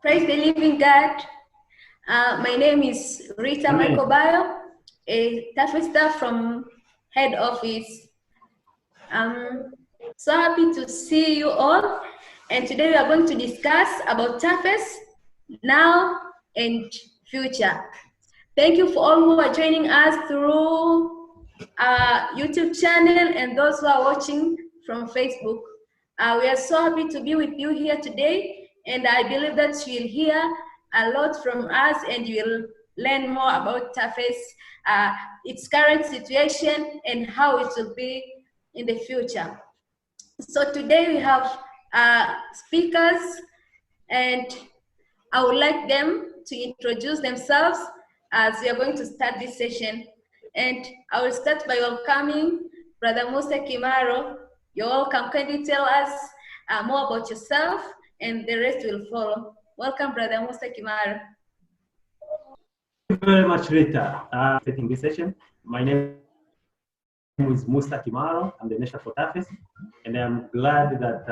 Praise the living God. My name is Rita Michael Bayo, a Tafes staff from head office. I'm so happy to see you all. And today we are going to discuss about Tafes now and future. Thank you for all who are joining us through our YouTube channel and those who are watching from Facebook. We are so happy to be with you here today, and I believe that you'll hear a lot from us and you'll learn more about Tafes, its current situation, and how it will be in the future. So today we have speakers, and I would like them to introduce themselves as we are going to start this session. And I will start by welcoming Brother Musa Kimaro. You're welcome. Can you tell us more about yourself, and the rest will follow. Welcome, Brother Musa Kimaro. Thank you very much, Rita, for this session. My name is Musa Kimaro. I'm the National for Tafes, and I'm glad that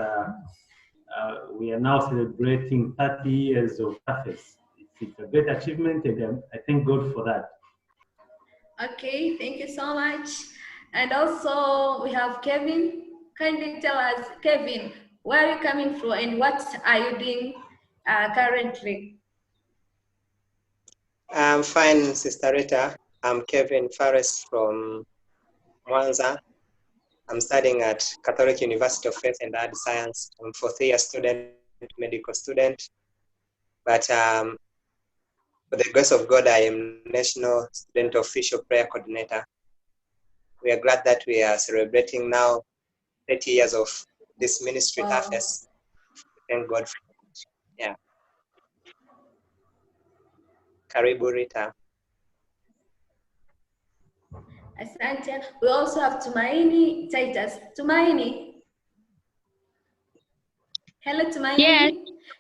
we are now celebrating 30 years of Tafes. It's a great achievement, and I thank God for that. Okay, thank you so much. And also we have Kevin. Kindly tell us, Kevin, where are you coming from and what are you doing currently? I'm fine, Sister Rita. I'm Kevin Fares from Mwanza. I'm studying at Catholic University of Faith and Art Science. I'm a fourth-year student, medical student. But for the grace of God, I am National Student Official Prayer Coordinator. We are glad that we are celebrating now 30 years of this ministry, Wow. Tafes. Thank God for it. Yeah. Karibu, Rita. Asante. We also have Tumaini Titus. Tumaini. Hello, Tumaini. Yes.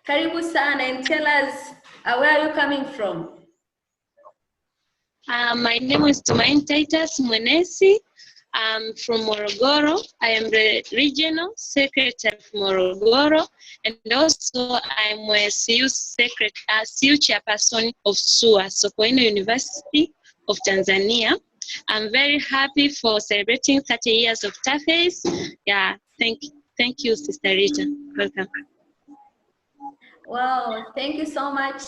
Karibu sana, and tell us where are you coming from? My name is Tumaini Titus Mwenesi. I'm from Morogoro. I am the regional secretary of Morogoro, and also I'm a CU chairperson of SUA, Sokoine University of Tanzania. I'm very happy for celebrating 30 years of Tafes. Yeah, thank you, Sister Rita. Welcome. Wow, thank you so much.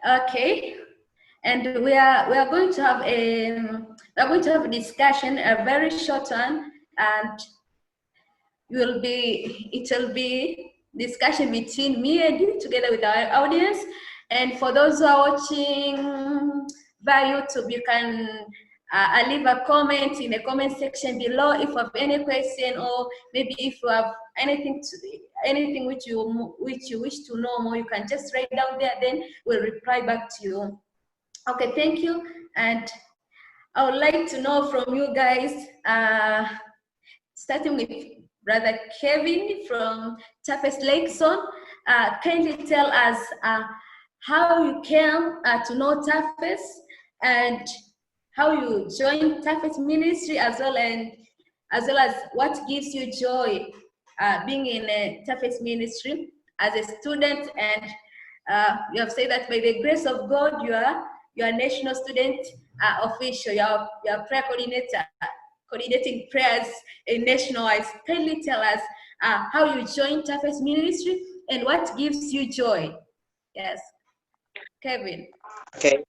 Okay, and we are going to have a discussion, a very short one, and it will be discussion between me and you together with our audience. And for those who are watching via YouTube, you can leave a comment in the comment section below if you have any question, or maybe if you have anything which you wish to know more, you can just write down there, then we'll reply back to you. Okay, thank you. And I would like to know from you guys, starting with Brother Kevin from Tafes Lake Zone. Kindly tell us how you came to know Tafes and how you joined Tafes ministry, as well as what gives you joy being in a Tafes ministry as a student. And you have said that by the grace of God, you are a national student official, you are prayer coordinator, coordinating prayers nationwide. Kindly tell us how you joined Tafes ministry and what gives you joy. Yes, Kevin. Okay.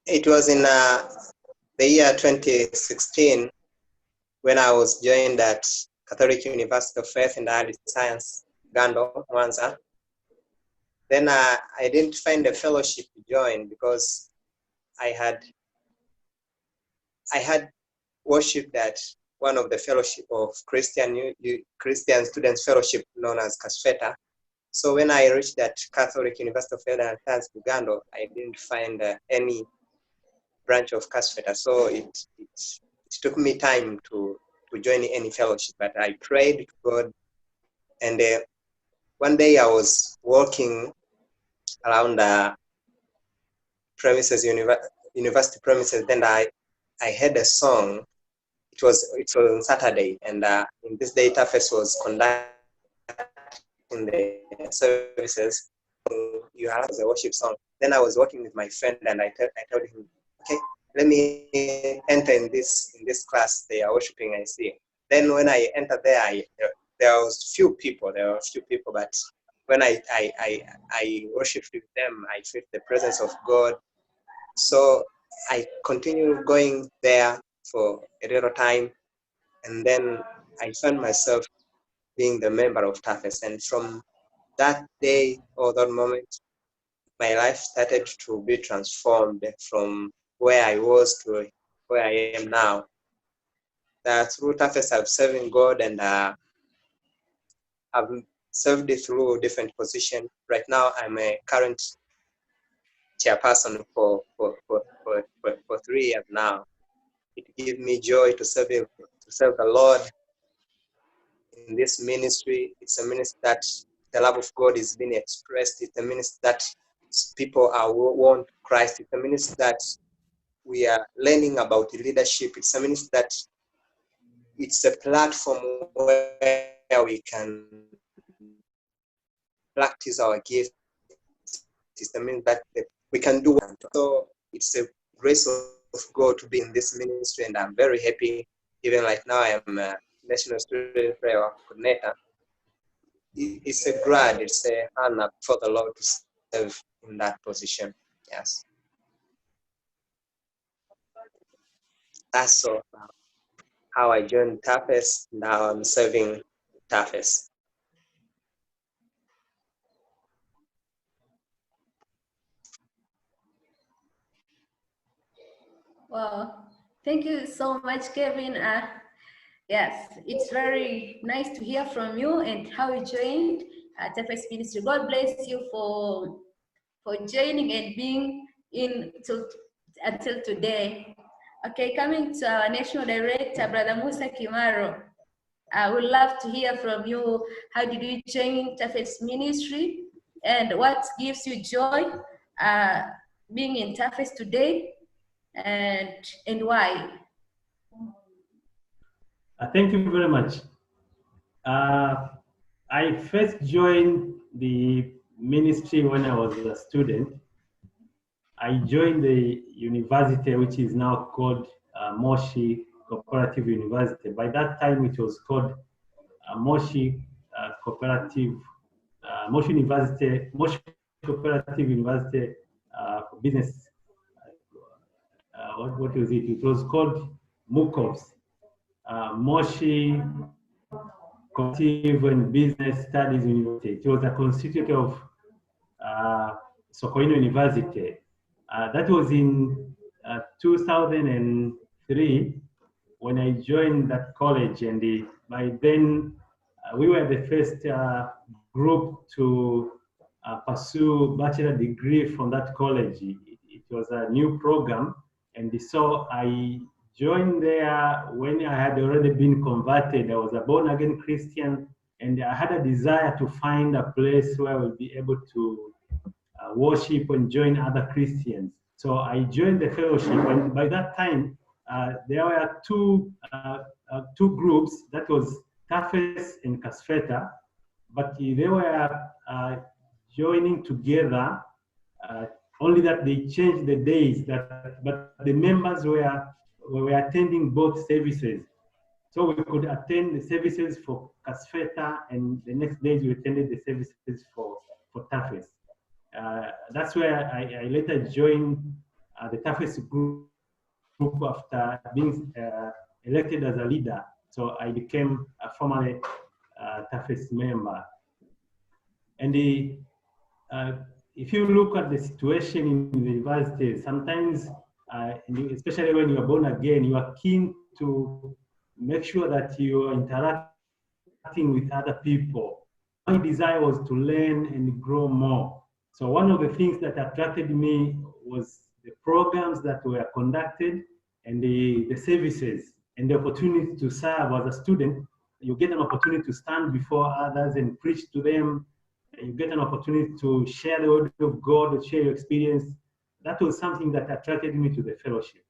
It was in the year 2016 when I was joined at Catholic University of Faith and Art Science, Gando, Mwanza. Then I didn't find a fellowship to join because I had worshipped at one of the fellowship of Christian Students Fellowship known as CASFETA. So when I reached that Catholic University of Faith and Science, Uganda, I didn't find any branch of CASFETA. So it took me time to join any fellowship, but I prayed to God. And one day I was walking around the premises, university premises, then I heard a song. It was on Saturday, and in this day Tafes was conducting in the services. You have the worship song. Then I was working with my friend, and I told him, okay, let me enter in this class. They are worshiping, I see. Then when I entered there, there was few people. There were a few people, but when I worshipped with them, I felt the presence of God. So I continued going there for a little time, and then I found myself being the member of Tafes. And from that day or that moment, my life started to be transformed from where I was to where I am now. Through Tafes, I've served God, and I've served it through different positions. Right now, I'm a current chairperson for 3 years now. It gives me joy to serve the Lord in this ministry. It's a ministry that the love of God is being expressed. It's a ministry that people are want Christ. It's a ministry that we are learning about leadership. It's a ministry that it's a platform where we can practice our gifts. It's a ministry that we can do. So it's a grace of God to be in this ministry, and I'm very happy. Even like now, I am a National Student Prayer Coordinator. It's a grad, it's a honor for the Lord to serve in that position. Yes. That's all how I joined Tafes. Now I'm serving Tafes. Wow, thank you so much, Kevin. Yes, it's very nice to hear from you and how you joined Tafes Ministry. God bless you for joining and being in until today. Okay, coming to our National Director, Brother Musa Kimaro. I would love to hear from you. How did you join Tafes Ministry, and what gives you joy being in Tafes today, and why? Thank you very much. I first joined the ministry when I was a student. I joined the university, which is now called Moshi Cooperative University. By that time, it was called Moshi Cooperative, Moshi University, Moshi Cooperative University Business. What was it? It was called MUCOBS, Moshi Cooperative and Business Studies University. It was a constituent of Sokoine University. That was in 2003 when I joined that college, and by then we were the first group to pursue bachelor degree from that college. It was a new program, and so I joined there when I had already been converted. I was a born again Christian, and I had a desire to find a place where I would be able to worship and join other Christians. So I joined the fellowship, and by that time, there were two groups, that was Tafes and Kasfeta, but they were joining together, only that they changed the days, but the members were attending both services. So we could attend the services for Kasfeta, and the next days we attended the services for Tafes. That's where I later joined the Tafes group after being elected as a leader. So I became a formerly Tafes member. And if you look at the situation in the university, sometimes, especially when you are born again, you are keen to make sure that you are interacting with other people. My desire was to learn and grow more. So one of the things that attracted me was the programs that were conducted and the services and the opportunity to serve as a student. You get an opportunity to stand before others and preach to them. You get an opportunity to share the word of God, to share your experience. That was something that attracted me to the fellowship.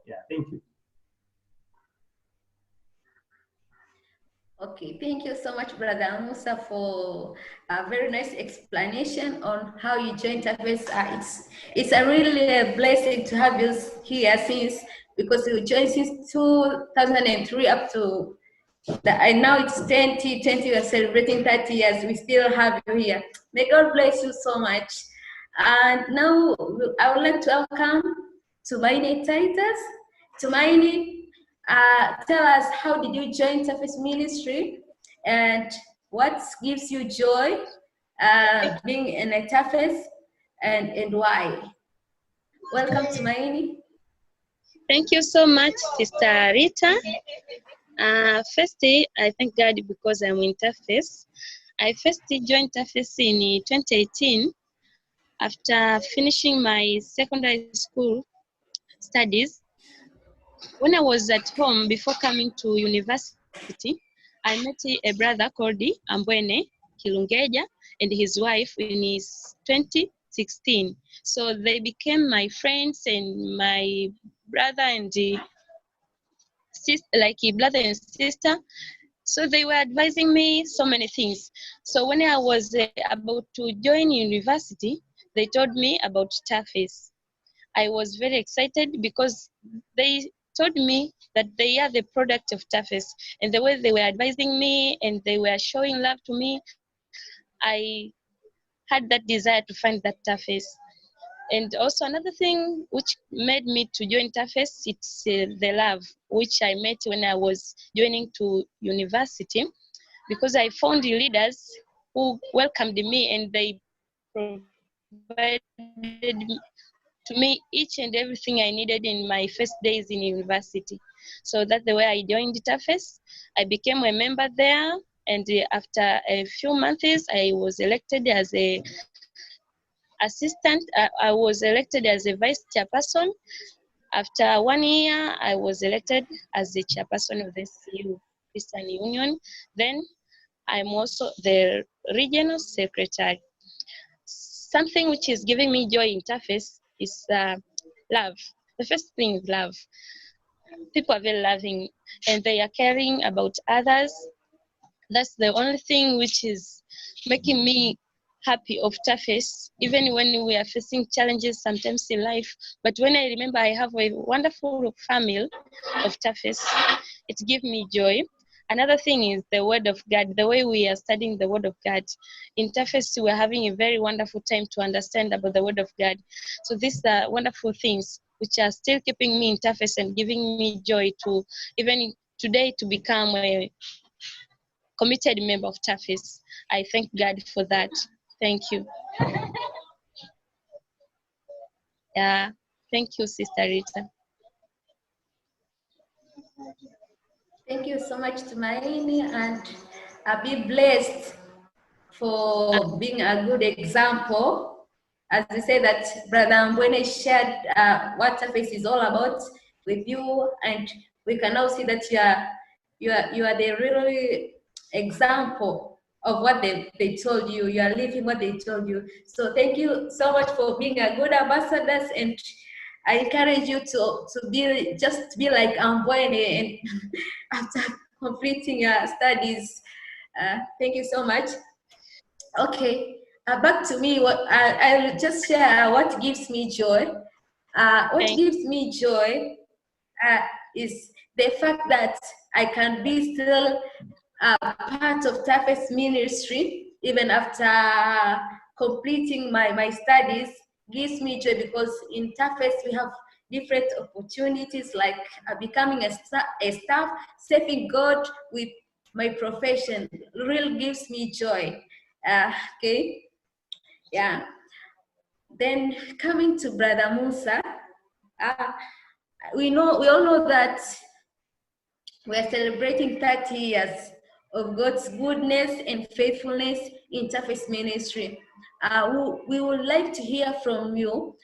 Yeah, thank you. Okay, thank you so much, Brother Musa, for a very nice explanation on how you joined Tafes. It's a really a blessing to have you here since, because you joined since 2003 up to and now it's 2020, we are celebrating 30 years. We still have you here. May God bless you so much. And now I would like to welcome Tumaini Titus. Tumaini, tell us, how did you join Tafes Ministry and what gives you joy being in a Tafes, and why? Welcome, Tumaini. Thank you so much, Sister Rita. Firstly, I thank God because I'm in Tafes. I first joined Tafes in 2018 after finishing my secondary school studies. When I was at home before coming to university, I met a brother called Ambwene Kilungeja and his wife in his 2016. So they became my friends and my brother and like a brother and sister. So they were advising me so many things. So when I was about to join university, they told me about Tafes. I was very excited because they told me that they are the product of Tafes, and the way they were advising me and they were showing love to me, I had that desire to find that Tafes. And also another thing which made me to join Tafes, it's the love which I met when I was joining to university, because I found the leaders who welcomed me and they provided to me each and everything I needed in my first days in university. So that's the way I joined Tafes. I became a member there, and after a few months, I was elected as a assistant. I was elected as a vice chairperson. After 1 year, I was elected as the chairperson of the CU Christian Union. Then I'm also the regional secretary. Something which is giving me joy in Tafes is love. The first thing is love. People are very loving and they are caring about others. That's the only thing which is making me happy of Tafes, even when we are facing challenges sometimes in life. But when I remember I have a wonderful family of Tafes, it gives me joy. Another thing is the Word of God, the way we are studying the Word of God. In Tafes, we're having a very wonderful time to understand about the Word of God. So these are wonderful things which are still keeping me in Tafes and giving me joy to even today to become a committed member of Tafes. I thank God for that. Thank you. Yeah, thank you, Sister Rita. Thank you so much, Tumaini, and be blessed for being a good example. As you say that Brother Mbwene shared what Tafes is all about with you, and we can now see that you are the really example of what they told you. You are living what they told you. So thank you so much for being a good ambassadors, and I encourage you to be like Ambwene and after completing your studies. Thank you so much. Okay, back to me. I'll just share what gives me joy. What gives me joy is the fact that I can be still part of Tafes ministry even after completing my studies. Gives me joy because in Tafes we have different opportunities like becoming a staff, serving God with my profession. Really gives me joy. Okay, yeah. Then coming to Brother Musa, we all know that we are celebrating 30 years of God's goodness and faithfulness in Tafes ministry. We would like to hear from you.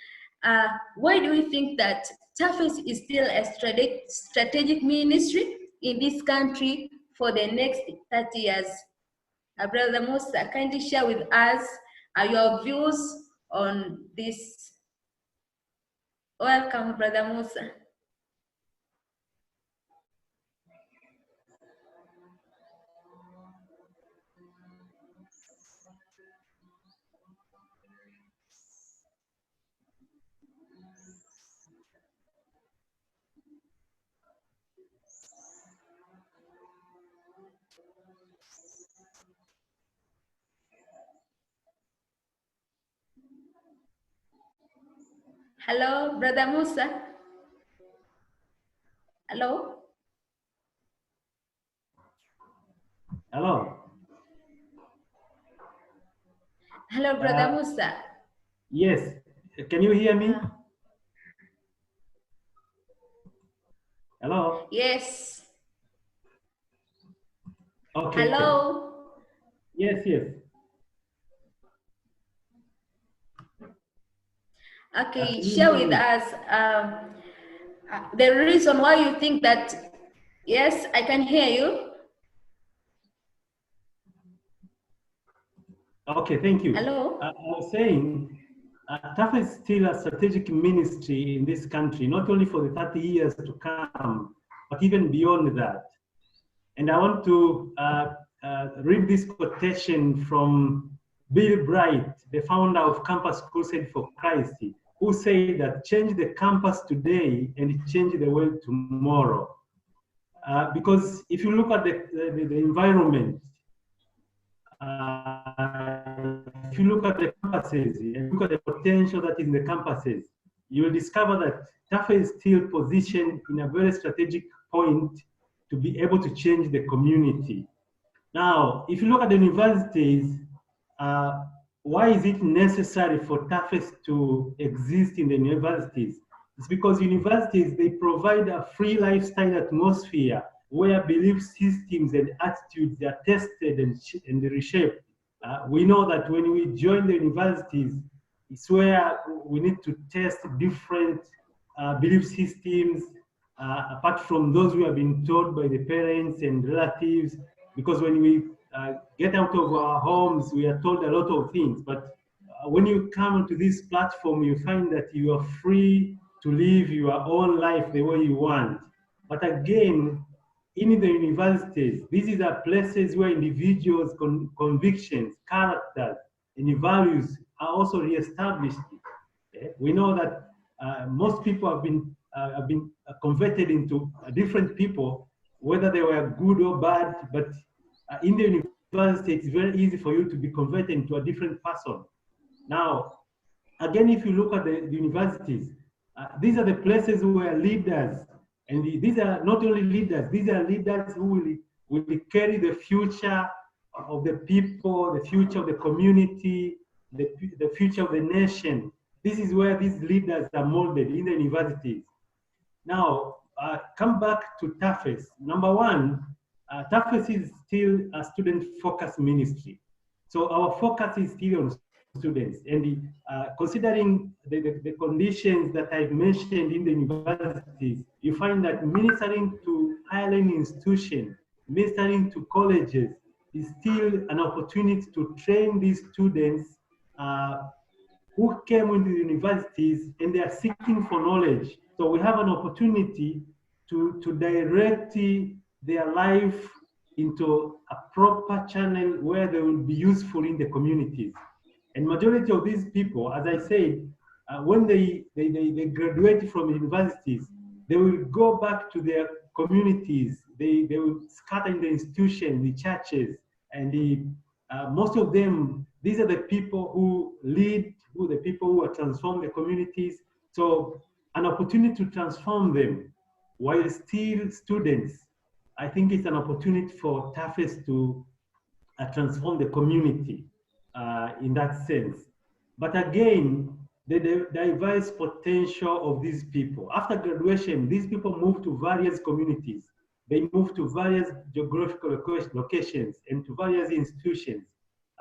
Why do you think that Tafes is still a strategic ministry in this country for the next 30 years? Brother Musa, kindly share with us your views on this. Welcome, Brother Musa. Hello, Brother Musa. Hello. Hello. Hello, Brother Musa. Yes. Can you hear me? Hello. Yes. Okay. Hello. Yes, yes. Okay, Can you share hear with me? us the reason why you think that. Yes, I can hear you. Okay, thank you. Hello. I was saying, Tafes is still a strategic ministry in this country, not only for the 30 years to come, but even beyond that. And I want to read this quotation from Bill Bright, the founder of Campus Crusade for Christ, who said that change the campus today and change the world tomorrow. Because if you look at the environment, if you look at the campuses and look at the potential that is in the campuses, you will discover that Tafes is still positioned in a very strategic point to be able to change the community. Now, if you look at the universities, why is it necessary for Tafes to exist in the universities? It's because universities, they provide a free lifestyle atmosphere where belief systems and attitudes are tested and reshaped. We know that when we join the universities, it's where we need to test different belief systems, apart from those we have been taught by the parents and relatives, because when we get out of our homes, we are told a lot of things. But when you come to this platform, you find that you are free to live your own life the way you want. But again, in the universities, these are places where individuals' convictions, characters, and values are also reestablished. We know that most people have been converted into different people, whether they were good or bad. But in the university, it's very easy for you to be converted into a different person. Now, again, if you look at the universities, these are the places where leaders, and these are not only leaders, these are leaders who will carry the future of the people, the future of the community, the future of the nation. This is where these leaders are molded in the universities. Now, come back to Tafes. Number one, Tafes is still a student-focused ministry. So our focus is still on students. And considering the conditions that I've mentioned in the universities, you find that ministering to higher learning institutions, ministering to colleges, is still an opportunity to train these students who came into the universities and they are seeking for knowledge. So we have an opportunity to direct their life into a proper channel where they will be useful in the communities. And majority of these people, as I said, when they graduate from universities, they will go back to their communities. They will scatter in the institutions, the churches, and most of them, these are the people who lead, who the people who are transform the communities. So an opportunity to transform them while still students, I think it's an opportunity for Tafes to transform the community in that sense. But again, the diverse potential of these people. After graduation, these people move to various communities. They move to various geographical locations and to various institutions,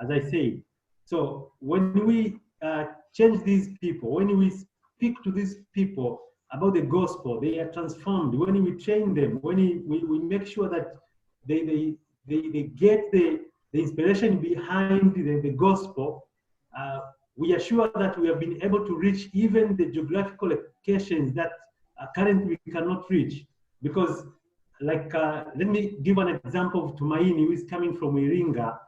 as I say. So when we change these people, when we speak to these people about the gospel, they are transformed. When we train them, when we make sure that they get the inspiration behind the gospel, we are sure that we have been able to reach even the geographical locations that currently we cannot reach. Because, like, let me give an example of Tumaini, who is coming from Iringa.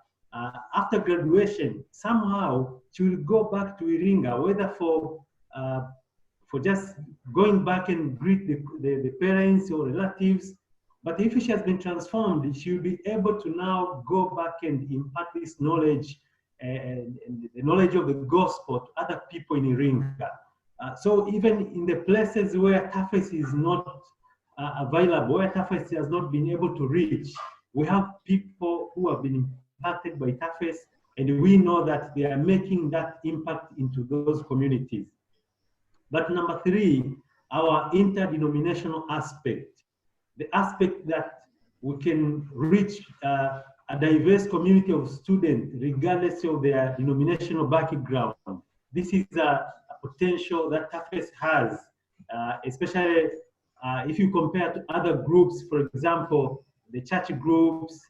After graduation, somehow she will go back to Iringa, whether for just going back and greet the parents or relatives. But if she has been transformed, she will be able to now go back and impart this knowledge and the knowledge of the gospel to other people in Iringa. So even in the places where Tafes is not available, where Tafes has not been able to reach, we have people who have been impacted by Tafes, and we know that they are making that impact into those communities. But number three, our interdenominational aspect, the aspect that we can reach a diverse community of students regardless of their denominational background. This is a potential that Tafes has, especially if you compare to other groups, for example, the church groups,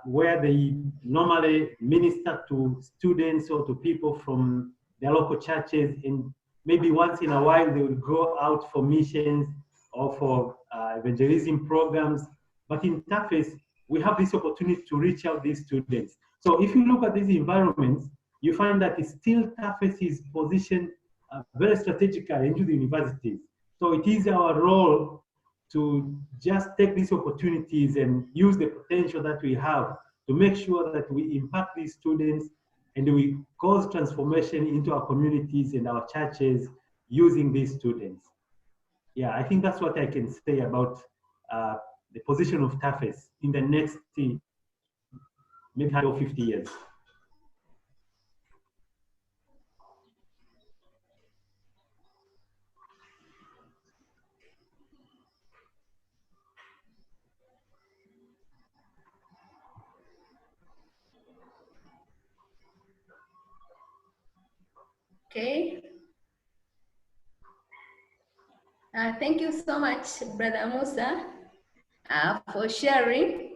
where they normally minister to students or to people from their local churches, and maybe once in a while they will go out for missions or for evangelism programs. But in Tafes, we have this opportunity to reach out these students. So if you look at these environments, you find that it's still Tafes is positioned very strategically into the universities. So it is our role to just take these opportunities and use the potential that we have to make sure that we impact these students and we cause transformation into our communities and our churches using these students. Yeah, I think that's what I can say about the position of Tafes in the next maybe 100 or 50 years. Okay. Thank you so much, Brother Musa, for sharing.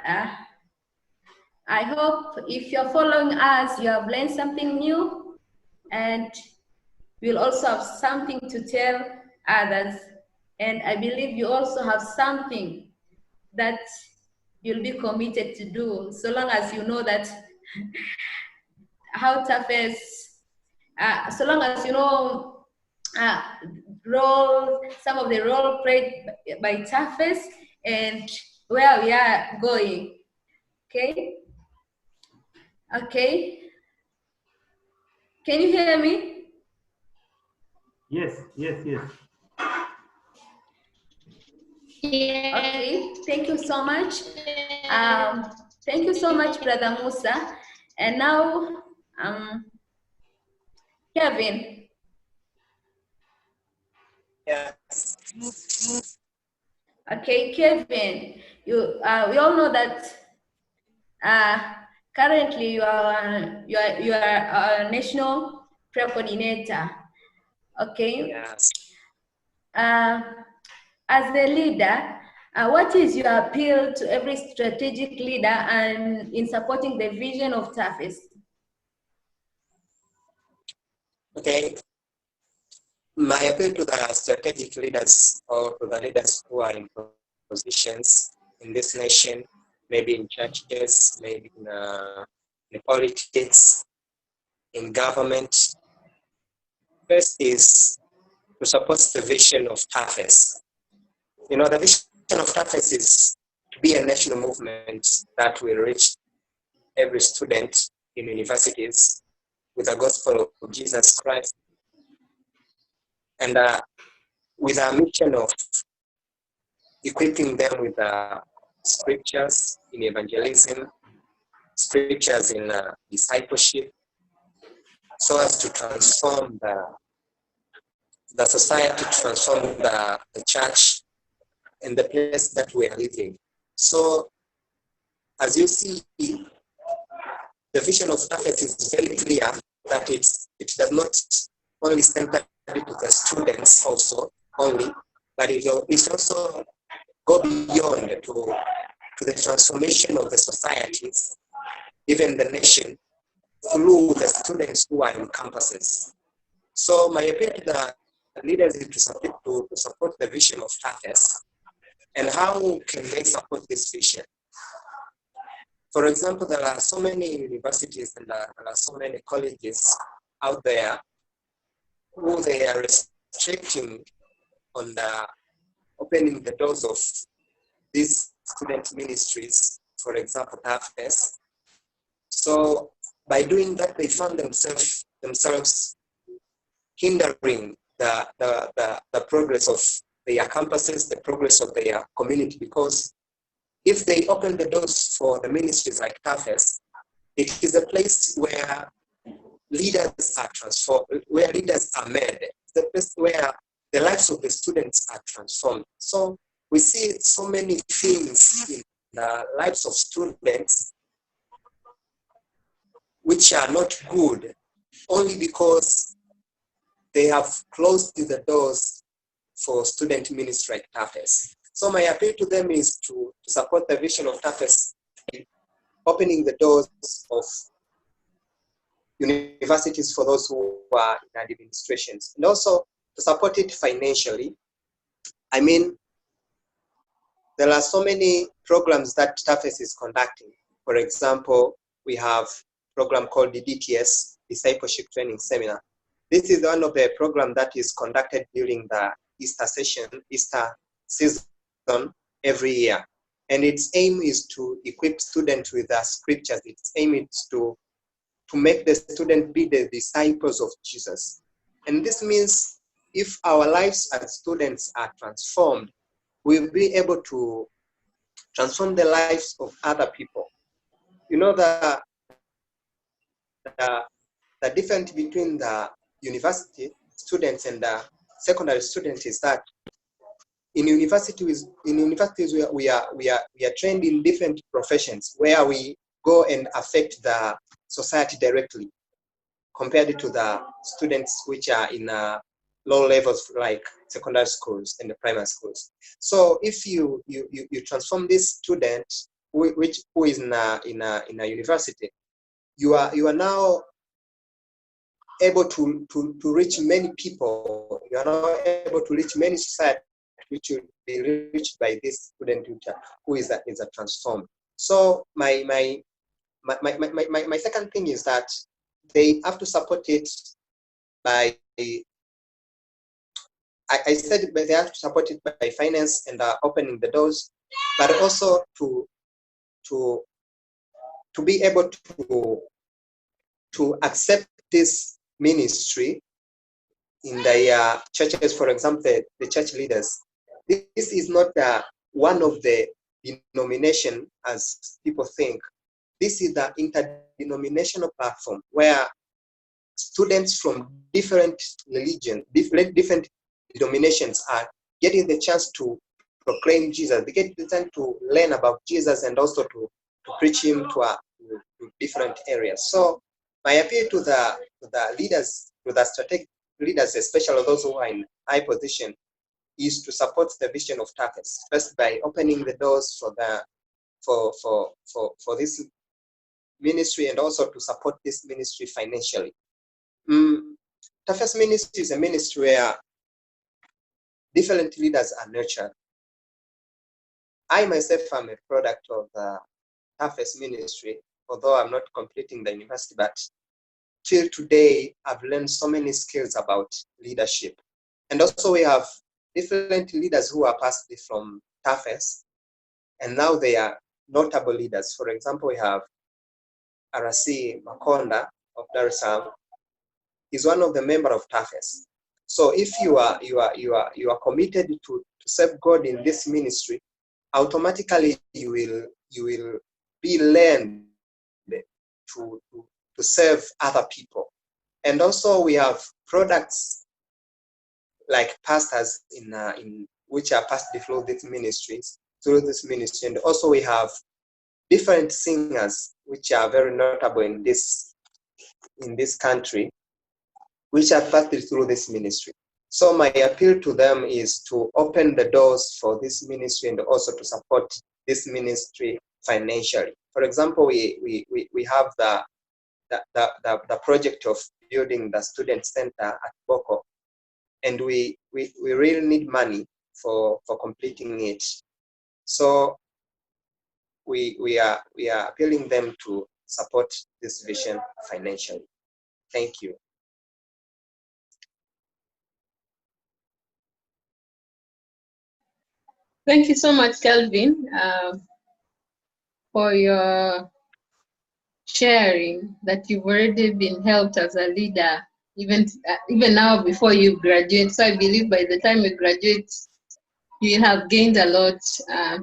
I hope if you're following us, you have learned something new, and you'll also have something to tell others. And I believe you also have something that you'll be committed to do, so long as you know that how Tafes, so long as you know some of the role played by Tafes and where we are going. Okay. Okay. Can you hear me? Yes, yes, yes. Yeah. Okay, thank you so much. Thank you so much, Brother Musa. And now, Kevin. Yes. Okay, Kevin, we all know that currently you are a national prayer coordinator. Okay. Yes. As a leader, what is your appeal to every strategic leader and in supporting the vision of Tafes? Okay. My appeal to the strategic leaders or to the leaders who are in positions in this nation, maybe in churches, maybe in politics, in government, first is to support the vision of Tafes. You know, the vision of Tafes is to be a national movement that will reach every student in universities with the gospel of Jesus Christ, and with a mission of equipping them with scriptures in evangelism, scriptures in discipleship, so as to transform the society, transform the church and the place that we are living. So, as you see, the vision of Tafes is very clear that it does not only center it to the students also only, but it also go beyond to the transformation of the societies, even the nation, through the students who are in campuses. So my appeal to the leaders is to support the vision of Tafes. And how can they support this vision? For example, there are so many universities and there are so many colleges out there who they are restricting on opening the doors of these student ministries, for example, Tafes. So by doing that, they found themselves hindering the progress of their campuses, the progress of their community, because if they open the doors for the ministries like Tafes, it is a place where leaders are transformed, where leaders are made. It's the place where the lives of the students are transformed. So we see so many things in the lives of students which are not good, only because they have closed the doors for student ministry like Tafes. So my appeal to them is to support the vision of Tafes, opening the doors of universities for those who are in administrations, and also to support it financially. I mean, there are so many programs that Tafes is conducting. For example, we have a program called the DTS, Discipleship Training Seminar. This is one of the programs that is conducted during the Easter season every year. And its aim is to equip students with the scriptures. Its aim is to make the student be the disciples of Jesus. And this means if our lives as students are transformed, we'll be able to transform the lives of other people. You know, the difference between the university students and the secondary students is that in universities we are trained in different professions where we go and affect the society directly, compared to the students which are in low levels like secondary schools and the primary schools. So if you transform this student who is in a university, you are now able to reach many people. You are now able to reach many societies which will be reached by this student who is a transformed. So my second thing is that they have to support it by, I said they have to support it by finance and opening the doors, but also to be able to accept this ministry in their churches. For example, the church leaders. This is not one of the denomination as people think. This is the interdenominational platform where students from different religions, different denominations are getting the chance to proclaim Jesus. They get the chance to learn about Jesus and also to preach him to different areas. So my appeal to the leaders, to the strategic leaders, especially those who are in high position, is to support the vision of Tafes, first by opening the doors for this ministry, and also to support this ministry financially. Tafes ministry is a ministry where different leaders are nurtured. I myself am a product of the Tafes ministry, although I'm not completing the university, but till today, I've learned so many skills about leadership. And also we have different leaders who are passed from Tafes, and now they are notable leaders. For example, we have RC Makonda of Dar es Salaam. He's one of the members of Tafes. So if you are committed to serve God in this ministry, automatically you will be learned to serve other people. And also we have products like pastors in which are passed through these ministries, through this ministry. And also we have different singers which are very notable in this country, which are passed through this ministry. So my appeal to them is to open the doors for this ministry and also to support this ministry financially. For example, we have the project of building the student center at Boko, and we really need money for completing it. So we are appealing them to support this vision financially. Thank you. Thank you so much, Kelvin, for your sharing that you've already been helped as a leader even now before you graduate. So I believe by the time you graduate, you will have gained a lot. I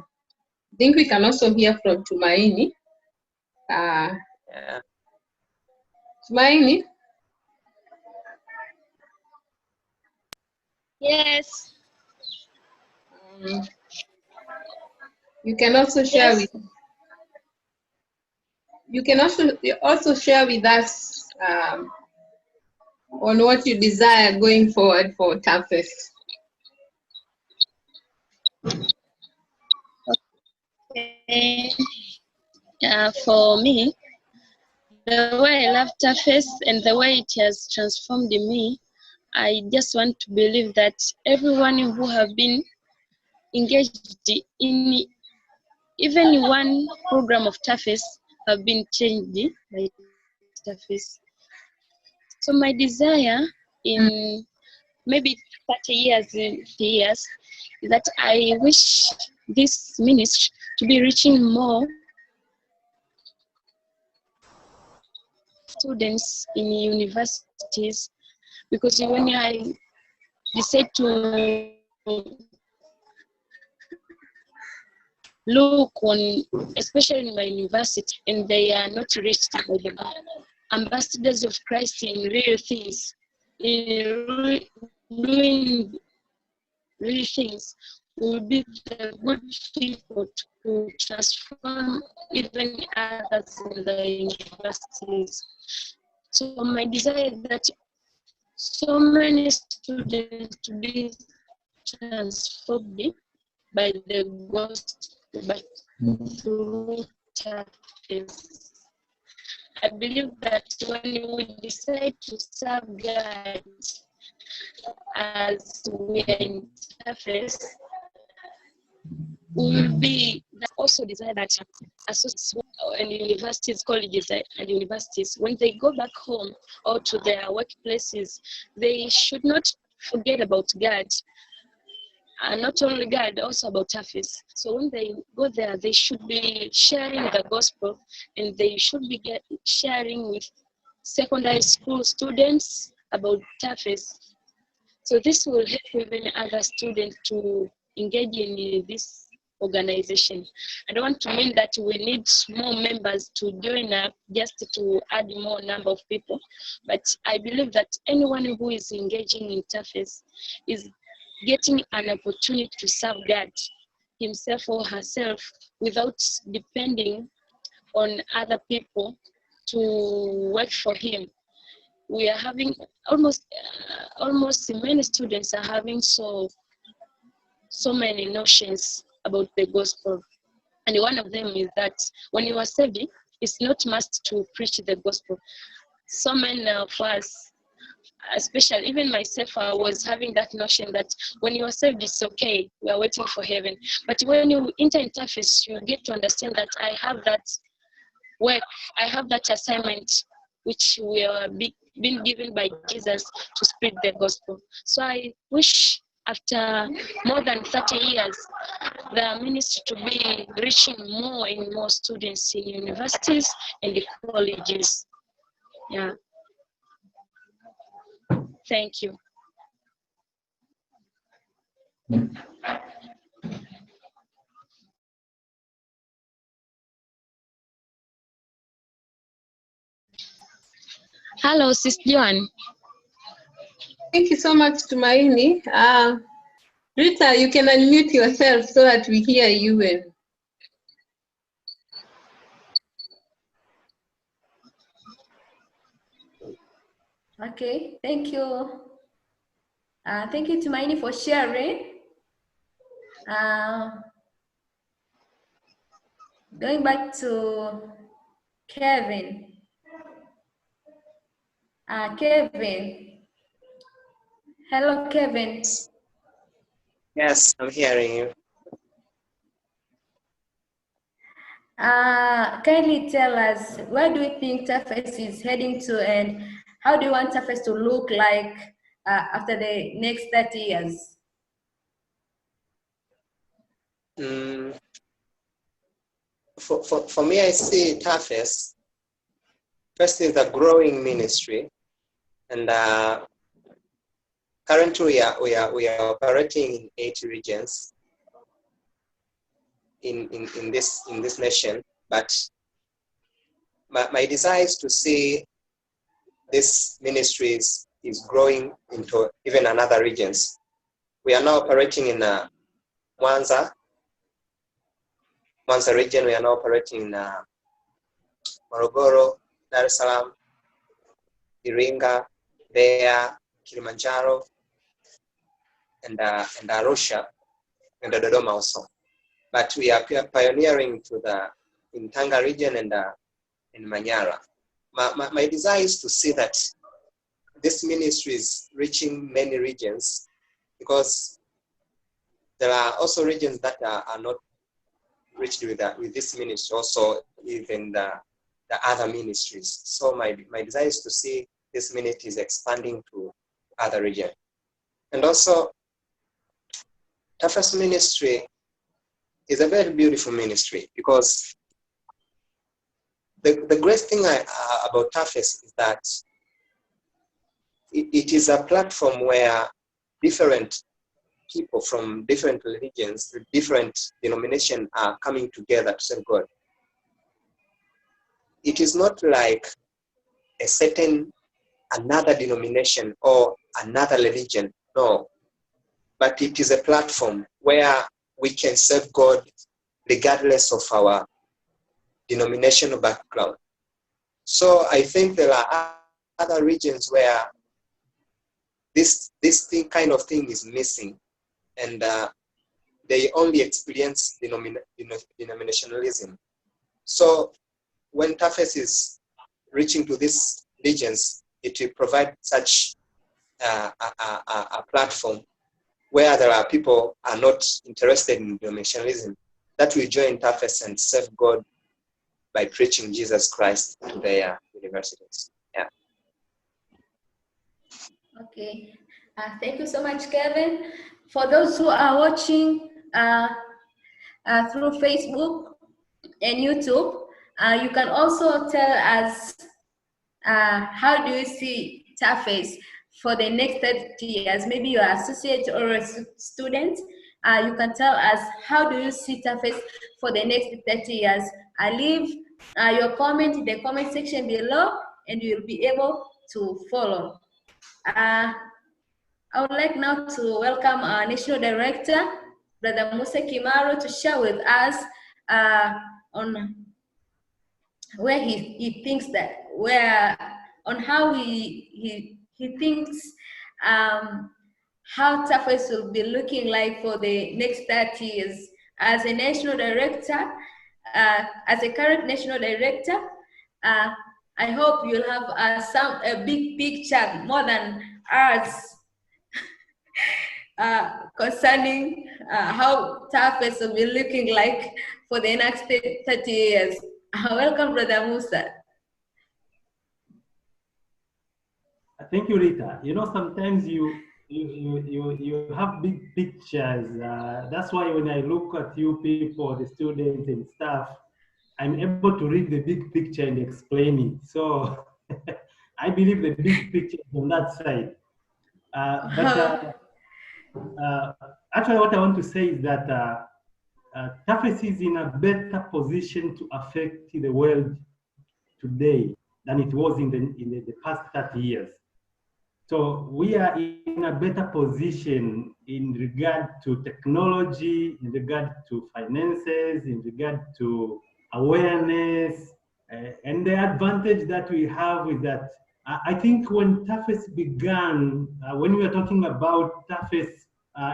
think we can also hear from Tumaini. Yeah. Tumaini, Yes. you can also share Yes. with share with us on what you desire going forward for Tafes. Okay. For me, the way I love Tafes and the way it has transformed me, I just want to believe that everyone who have been engaged in even one program of Tafes have been changed by Tafes. So my desire in maybe 30 years, is that I wish this ministry to be reaching more students in universities, because when I decide to look on, especially in my university, and they are not reached by the ambassadors of Christ in real things, in doing real things, will be the good people to transform even others in the universities. So my desire is that so many students to be transformed by the gospel, but through Tafes. I believe that when we decide to serve God as we are in Tafes, will be also desire that associates and universities, colleges and universities, when they go back home or to their workplaces, they should not forget about God. And not only God, also about Tafes. So when they go there, they should be sharing the gospel, and they should be sharing with secondary school students about Tafes. So this will help even other students to engage in this organization. I don't want to mean that we need more members to join up just to add more number of people, but I believe that anyone who is engaging in Tafes is getting an opportunity to serve God himself or herself without depending on other people to work for him. We are having almost many students are having so many notions about the gospel, and one of them is that when you are saved, it's not must to preach the gospel. So many of us, especially even myself, I was having that notion that when you are saved, it's okay, we are waiting for heaven. But when you enter interface, you get to understand that I have that work, I have that assignment which we are being given by Jesus to spread the gospel. So I wish after more than 30 years, the ministry to be reaching more and more students in universities and colleges. Yeah. Thank you. Hello, Sis Joan. Thank you so much, Tumaini. Rita, you can unmute yourself so that we hear you well. Okay, thank you. Thank you, Tumaini, for sharing. Going back to Kevin. Kevin. Hello, Kevin. Yes, I'm hearing you. Kindly tell us, where do you think Tafes is heading to, and how do you want Tafes to look like after the next 30 years? For me, I see Tafes first is a growing ministry, And currently we are operating in 8 regions in this nation. But my desire is to see this ministry is growing into even another regions. We are now operating in Mwanza region. We are now operating in Morogoro, Dar es Salaam, Iringa, Mbeya, Kilimanjaro, and Arusha, and Dodoma also. But we are pioneering in Tanga region and in Manyara. My desire is to see that this ministry is reaching many regions, because there are also regions that are not reached with this ministry, also even the other ministries. So my desire is to see this ministry is expanding to other regions. And also, Tafes ministry is a very beautiful ministry, because the great thing about Tafes is that it is a platform where different people from different religions, different denominations are coming together to serve God. It is not like a certain another denomination or another religion, no. But it is a platform where we can serve God regardless of our denominational background. So I think there are other regions where this kind of thing is missing, and they only experience denominationalism. So when Tafes is reaching to these regions, it will provide such a platform where there are people are not interested in denominationalism, that will join Tafes and serve God by preaching Jesus Christ to their universities. Yeah. Okay. Thank you so much, Kevin. For those who are watching through Facebook and YouTube, you can also tell us how do you see Tafes for the next 30 years? Maybe you are associate or a student. You can tell us how do you see Tafes for the next 30 years. Leave your comment in the comment section below, and you'll be able to follow. I would like now to welcome our National Director, Brother Musa Kimaro, to share with us on where he thinks that, on how he thinks how Tafes will be looking like for the next 30 years. As a national director, as a current national director, I hope you'll have a big picture more than ours concerning how Tafes will be looking like for the next 30 years. Welcome, Brother Musa. Thank you, Rita. You know, sometimes you have big pictures. That's why when I look at you people, the students and staff, I'm able to read the big picture and explain it. So I believe the big picture is on that side. Actually, what I want to say is that Tafes is in a better position to affect the world today than it was in the past 30 years. So we are in a better position in regard to technology, in regard to finances, in regard to awareness, and the advantage that we have with that. I think when Tafes began, when we were talking about Tafes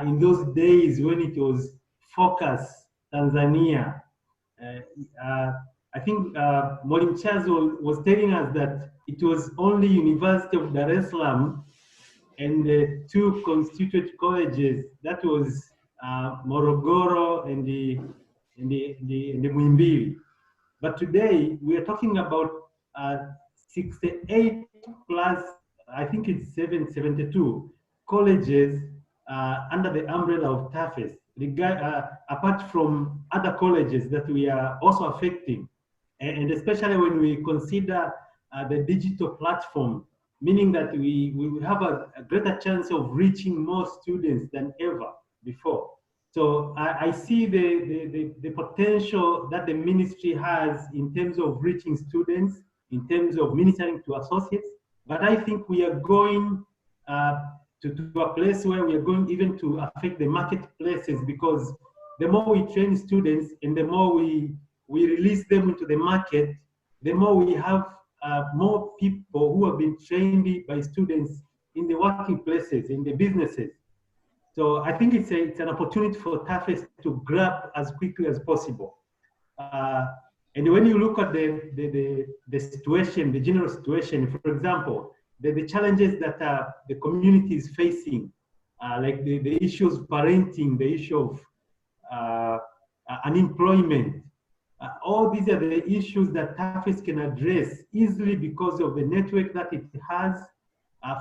in those days when it was Focus, Tanzania, I think Molim Chazo was telling us that it was only University of Dar es Salaam and the 2 constituent colleges, that was Morogoro and the Muhimbili. But today we are talking about 68 plus, I think it's 72 colleges under the umbrella of Tafes, apart from other colleges that we are also affecting. And especially when we consider the digital platform meaning that we will have a greater chance of reaching more students than ever before. So I see the potential that the ministry has in terms of reaching students, in terms of ministering to associates. But I think we are going to a place where we are going even to affect the marketplaces, because the more we train students and the more we release them into the market, the more we have more people who have been trained by students in the working places, in the businesses. So I think it's an opportunity for Tafes to grab as quickly as possible. And when you look at the situation, the general situation, for example, the challenges that the community is facing, like the issues of parenting, the issue of unemployment, all these are the issues that Tafes can address easily because of the network that it has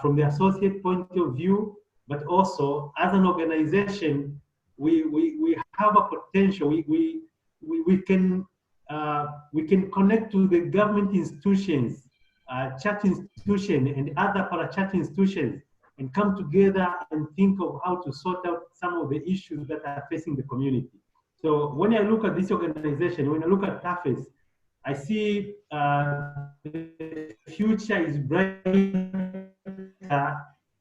from the associate point of view, but also as an organization, we have a potential. We can connect to the government institutions, church institutions, and other para-church institutions, and come together and think of how to sort out some of the issues that are facing the community. So when I look at this organization, when I look at Tafes, I see the future is brighter,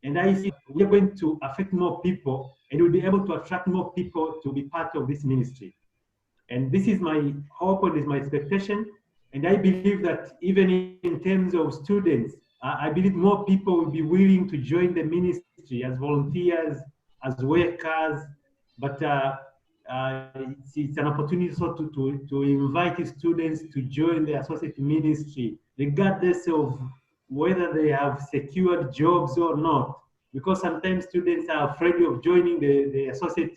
and I see we are going to affect more people, and we'll be able to attract more people to be part of this ministry. And this is my hope and is my expectation. And I believe that even in terms of students, I believe more people will be willing to join the ministry as volunteers, as workers. But it's an opportunity also to invite students to join the associate ministry, regardless of whether they have secured jobs or not. Because sometimes students are afraid of joining the associate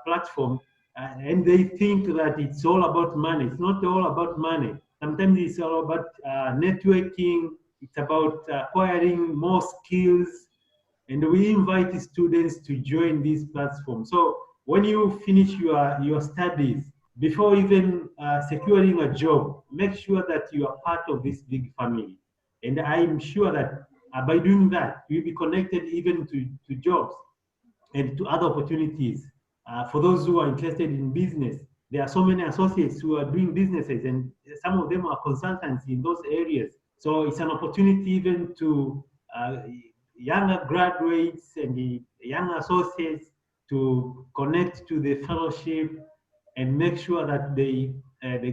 platform, and they think that it's all about money. It's not all about money. Sometimes it's all about networking. It's about acquiring more skills. And we invite students to join this platform. So when you finish your studies, before even securing a job, make sure that you are part of this big family. And I'm sure that by doing that, you'll be connected even to jobs and to other opportunities. For those who are interested in business, there are so many associates who are doing businesses, and some of them are consultants in those areas. So it's an opportunity even to younger graduates and the young associates to connect to the fellowship and make sure that they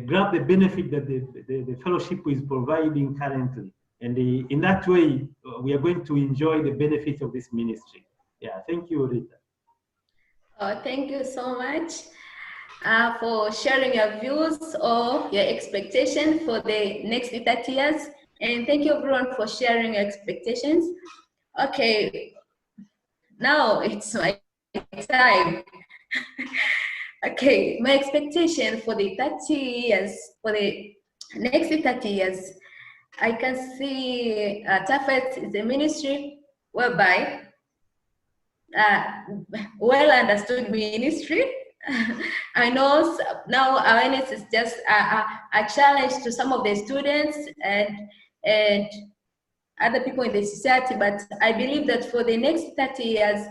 grab the benefit that the fellowship is providing currently. And in that way, we are going to enjoy the benefits of this ministry. Yeah, thank you, Rita. Thank you so much for sharing your views or your expectations for the next 30 years. And thank you everyone for sharing your expectations. Okay, now it's my time. Okay, my expectation for the 30 years, for the next 30 years, I can see Tafes is a ministry whereby well understood ministry. I know now awareness is just a challenge to some of the students and other people in the society, but I believe that for the next 30 years,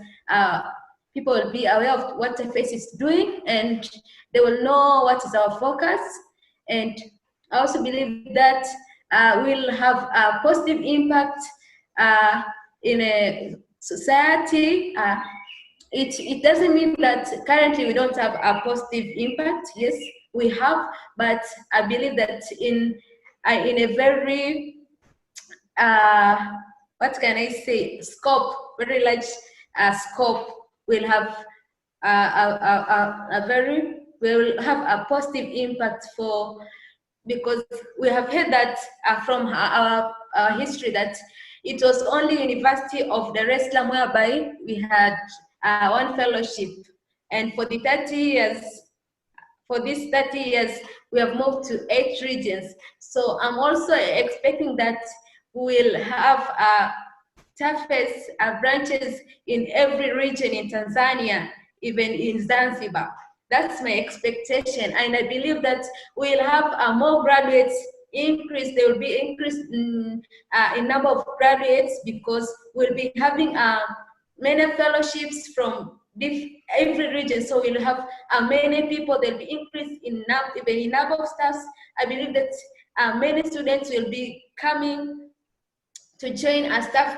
people will be aware of what Tafes is doing, and they will know what is our focus. And I also believe that we'll have a positive impact in a society. It doesn't mean that currently we don't have a positive impact. Yes, we have, but I believe that in a very what can I say, scope, very large scope, will have will have a positive impact for, because we have heard that from our history that it was only University of Dar es Salaam whereby we had one fellowship, and for the 30 years, for these 30 years, we have moved to 8 regions. So I'm also expecting that we'll have Tafes branches in every region in Tanzania, even in Zanzibar. That's my expectation, and I believe that we'll have more graduates increase. There will be increase in number of graduates, because we'll be having many fellowships from every region. So we'll have many people. There'll be increase in even in number of staffs. I believe that many students will be coming to join a staff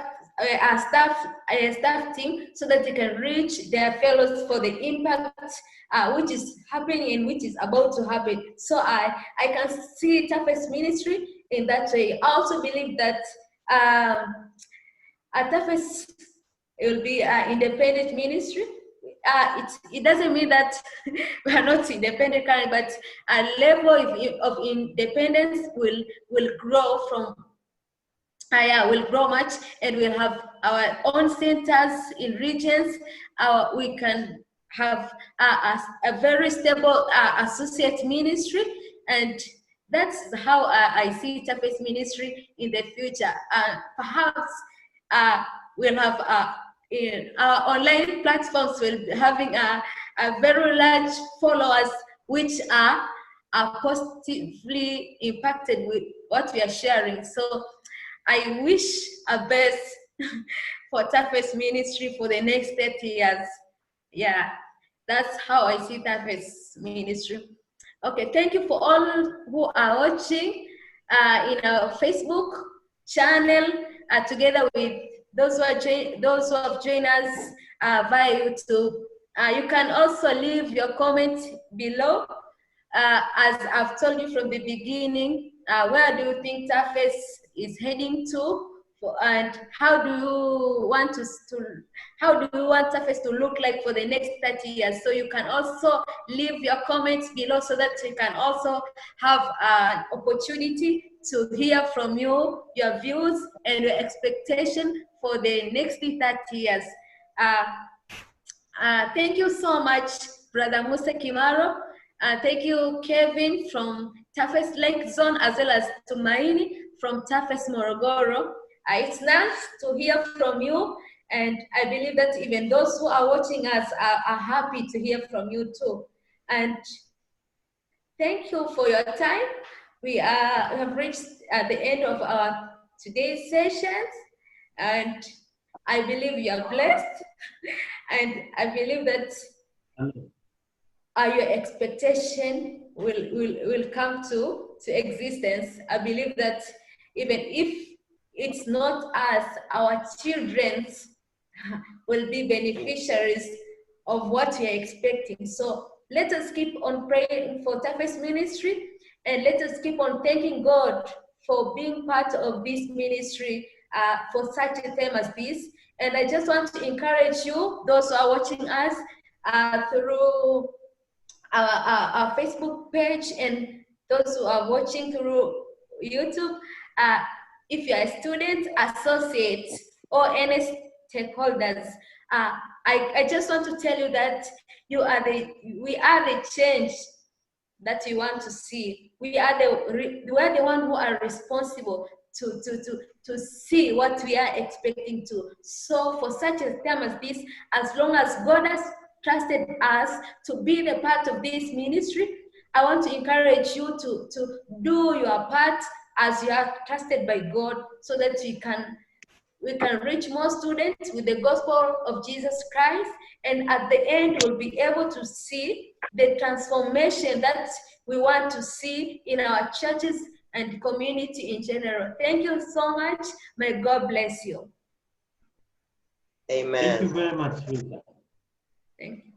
team, so that they can reach their fellows for the impact which is happening and which is about to happen. So I can see Tafes ministry in that way. I also believe that Tafes will be an independent ministry. It doesn't mean that we are not independent currently, but a level of independence will grow from will grow much, and we'll have our own centers in regions. We can have a very stable associate ministry, and that's how I see Tafes ministry in the future. Perhaps we'll have in our online platforms, will be having a very large followers, which are positively impacted with what we are sharing. So I wish a best for Tafes ministry for the next 30 years. Yeah, that's how I see Tafes ministry. Okay, thank you for all who are watching in our Facebook channel, together with those who have joined us via YouTube. You can also leave your comments below. As I've told you from the beginning, where do you think Tafes is heading to, and how do you want Tafes to look like for the next 30 years? So you can also leave your comments below, so that we can also have an opportunity to hear from you, your views and your expectation for the next 30 years. Thank you so much, Brother Musa Kimaro. Thank you, Kevin from Tafes Lake Zone, as well as Tumaini from Tafes Morogoro. It's nice to hear from you, and I believe that even those who are watching us are happy to hear from you too. And thank you for your time. We have reached the end of our today's sessions, and I believe you are blessed, and I believe that your expectation will come to existence. I believe that even if it's not us, our children will be beneficiaries of what we are expecting. So let us keep on praying for Tafes ministry, and let us keep on thanking God for being part of this ministry for such a time as this. And I just want to encourage you, those who are watching us through our Facebook page, and those who are watching through YouTube, if you are a student, associate, or any stakeholders, I just want to tell you that we are the change that you want to see. We are the one who are responsible to see what we are expecting to. So for such a time as this, as long as God has trusted us to be the part of this ministry, I want to encourage you to do your part as you are trusted by God, so that we can reach more students with the gospel of Jesus Christ, and at the end we'll be able to see the transformation that we want to see in our churches and community in general. Thank you so much. May God bless you. Amen. Thank you very much, Rita. Thank you.